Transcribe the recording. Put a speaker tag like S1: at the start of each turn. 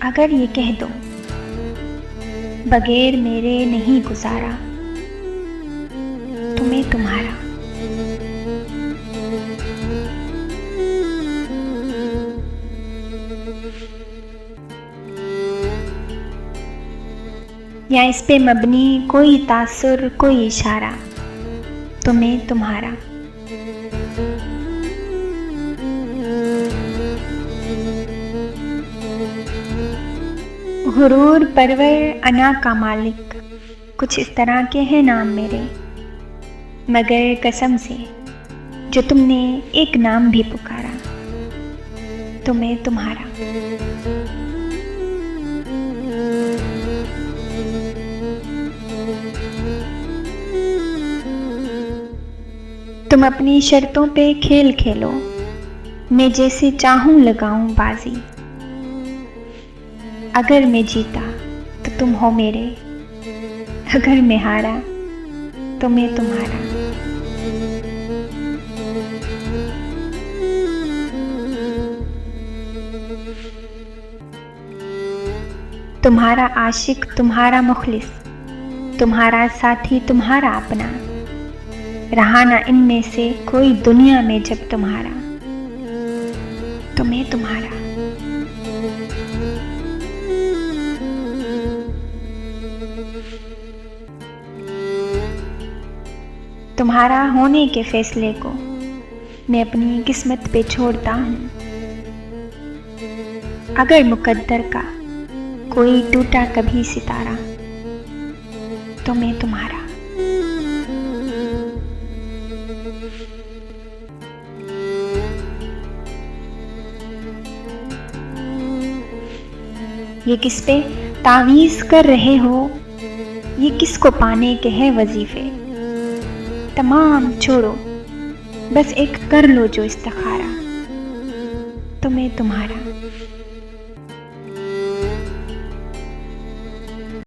S1: अगर ये कह दो बगैर मेरे नहीं गुजारा, तो मैं तुम्हारा। या इस पे मबनी कोई तासुर कोई इशारा, तो मैं तुम्हारा। गुरूर परवर अना का मालिक, कुछ इस तरह के हैं नाम मेरे, मगर कसम से जो तुमने एक नाम भी पुकारा, तो मैं तुम्हारा। तुम अपनी शर्तों पे खेल खेलो, मैं जैसे चाहूं लगाऊं बाजी। अगर मैं जीता तो तुम हो मेरे, अगर मैं हारा तो मैं तुम्हारा। तुम्हारा आशिक तुम्हारा मुखलिस, तुम्हारा साथी तुम्हारा अपना, रहा ना इनमें से कोई दुनिया में जब तुम्हारा, तो मैं तुम्हारा। तुम्हारा होने के फैसले को मैं अपनी किस्मत पे छोड़ता हूँ। अगर मुकद्दर का कोई टूटा कभी सितारा, तो मैं तुम्हारा। ये किस पे तावीज़ कर रहे हो, ये किसको पाने के हैं वजीफे। तमाम छोड़ो, बस एक कर लो जो इस्तिखारा, तो मैं तुम्हारा।